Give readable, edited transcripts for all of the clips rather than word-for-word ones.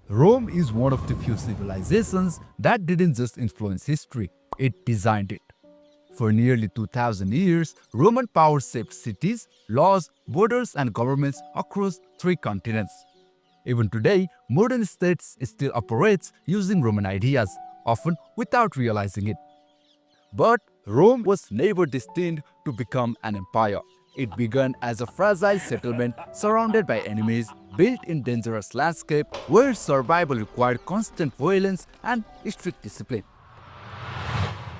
Rome is one of the few civilizations that didn't just influence history, it designed it. For nearly 2000 years, Roman power shaped cities, laws, borders, and governments across three continents. Even today, modern states still operates using Roman ideas, often without realizing it. But Rome was never destined to become an empire. It began as a fragile settlement surrounded by enemies, built in dangerous landscape where survival required constant violence and strict discipline.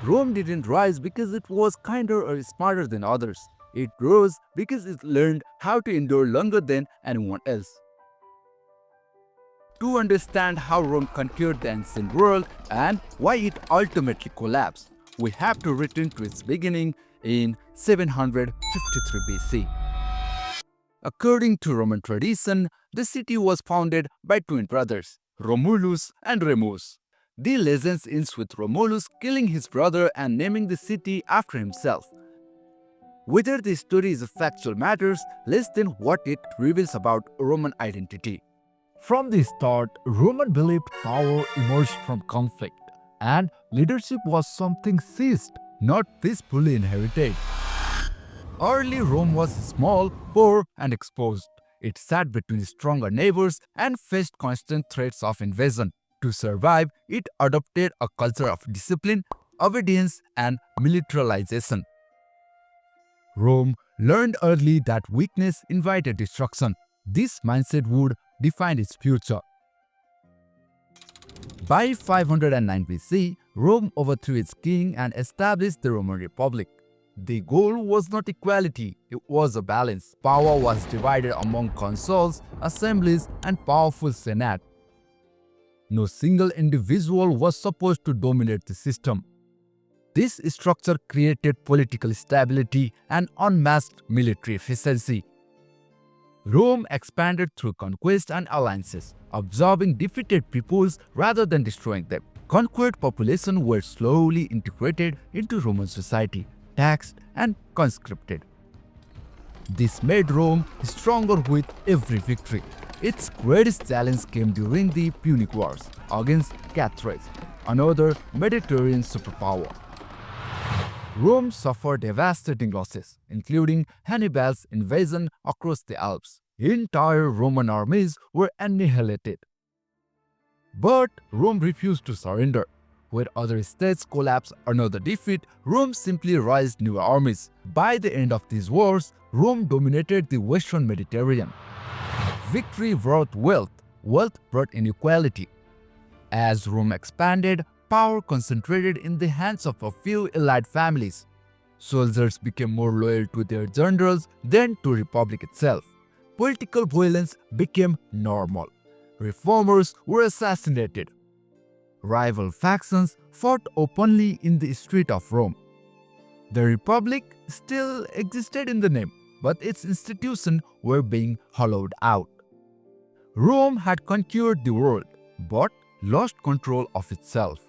Rome didn't rise because it was kinder or smarter than others. It rose because it learned how to endure longer than anyone else. To understand how Rome conquered the ancient world and why it ultimately collapsed, we have to return to its beginning in 753 BC. According to Roman tradition, the city was founded by twin brothers, Romulus and Remus. The legend ends with Romulus killing his brother and naming the city after himself. Whether the story is a factual matters less than what it reveals about Roman identity. From the start, Roman believed power emerged from conflict, and leadership was something seized, not peacefully inherited. Early Rome was small, poor, and exposed. It sat between stronger neighbors and faced constant threats of invasion. To survive, it adopted a culture of discipline, obedience, and militarization. Rome learned early that weakness invited destruction. This mindset would define its future. By 509 BC, Rome overthrew its king and established the Roman Republic. The goal was not equality, it was a balance. Power was divided among consuls, assemblies, and powerful senate. No single individual was supposed to dominate the system. This structure created political stability and unmatched military efficiency. Rome expanded through conquest and alliances, absorbing defeated peoples rather than destroying them. Conquered populations were slowly integrated into Roman society, taxed and conscripted. This made Rome stronger with every victory. Its greatest challenge came during the Punic Wars against Carthage, another Mediterranean superpower. Rome suffered devastating losses, including Hannibal's invasion across the Alps. Entire Roman armies were annihilated. But Rome refused to surrender. Where other states collapsed under the defeat, Rome simply raised new armies. By the end of these wars, Rome dominated the western Mediterranean. Victory brought wealth, wealth brought inequality. As Rome expanded, power concentrated in the hands of a few elite families. Soldiers became more loyal to their generals than to the republic itself. Political violence became normal. Reformers were assassinated. Rival factions fought openly in the street of Rome. The republic still existed in the name, but its institutions were being hollowed out. Rome had conquered the world, but lost control of itself.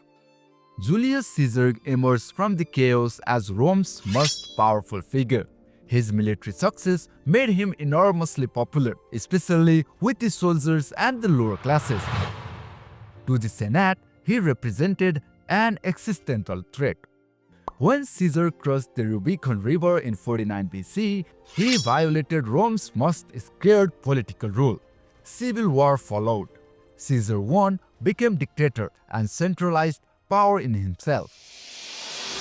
Julius Caesar emerged from the chaos as Rome's most powerful figure. His military success made him enormously popular, especially with the soldiers and the lower classes. To the Senate, he represented an existential threat. When Caesar crossed the Rubicon River in 49 BC, he violated Rome's most scared political rule. Civil war followed. Caesar won, became dictator, and centralized power in himself.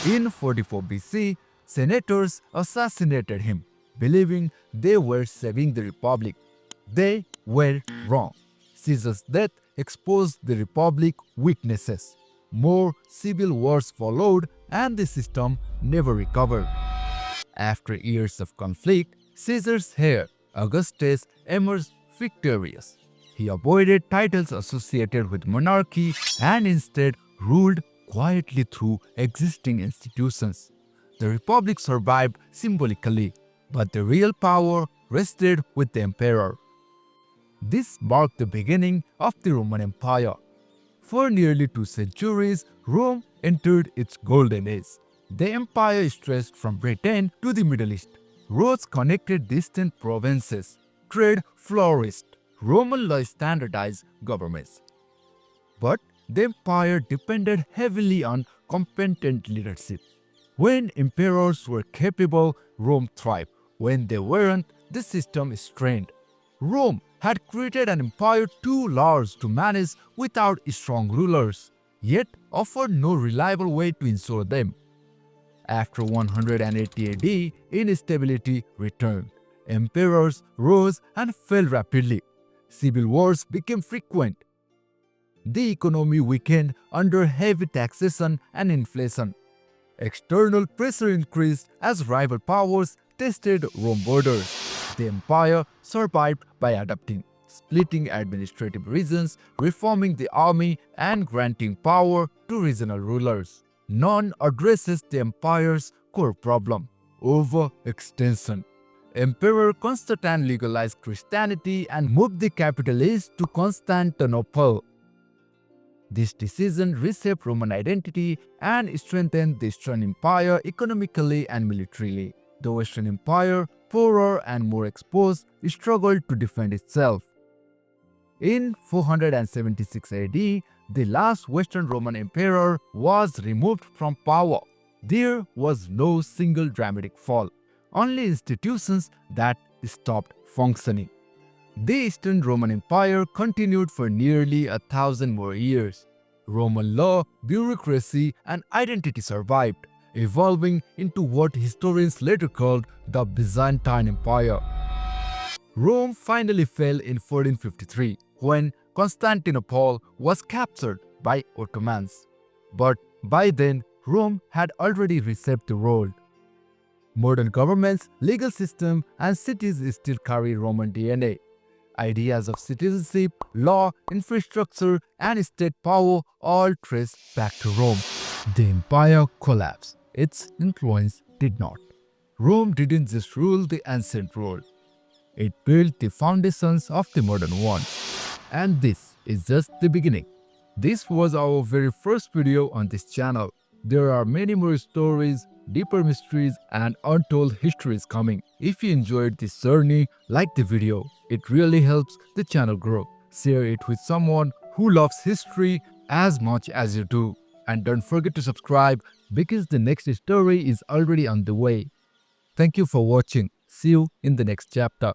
In 44 BC, senators assassinated him, believing they were saving the republic. They were wrong. Caesar's death exposed the republic's weaknesses. More civil wars followed, and the system never recovered. After years of conflict, Caesar's heir, Augustus, emerged victorious. He avoided titles associated with monarchy and instead ruled quietly through existing institutions. The republic survived symbolically, but the real power rested with the emperor. This marked the beginning of the Roman Empire. For nearly 2 centuries, Rome entered its golden age. The empire stretched from Britain to the Middle East. Roads connected distant provinces. Trade flourished. Roman law standardized governments. But the empire depended heavily on competent leadership. When emperors were capable, Rome thrived. When they weren't, the system strained. Rome had created an empire too large to manage without strong rulers, yet offered no reliable way to ensure them. After 180 AD, instability returned. Emperors rose and fell rapidly. Civil wars became frequent. The economy weakened under heavy taxation and inflation. External pressure increased as rival powers tested Rome borders. The empire survived by adapting, splitting administrative regions, reforming the army, and granting power to regional rulers. None addresses the empire's core problem: overextension. Emperor Constantine legalized Christianity and moved the capital east to Constantinople. This decision reshaped Roman identity and strengthened the Eastern Empire economically and militarily. The Western Empire, poorer and more exposed, struggled to defend itself. In 476 AD, the last Western Roman emperor was removed from power. There was no single dramatic fall, only institutions that stopped functioning. The Eastern Roman Empire continued for nearly 1,000 more years. Roman law, bureaucracy, and identity survived, evolving into what historians later called the Byzantine Empire. Rome finally fell in 1453 when Constantinople was captured by Ottomans. But by then, Rome had already reshaped the world. Modern governments, legal system, and cities still carry Roman DNA. Ideas of citizenship, law, infrastructure, and state power all trace back to Rome. The empire collapsed. Its influence did not. Rome didn't just rule the ancient world. It built the foundations of the modern one. And this is just the beginning. This was our very first video on this channel. There are many more stories, deeper mysteries, and untold histories coming. If you enjoyed this journey, like the video. It really helps the channel grow. Share it with someone who loves history as much as you do. And don't forget to subscribe because the next story is already on the way. Thank you for watching. See you in the next chapter.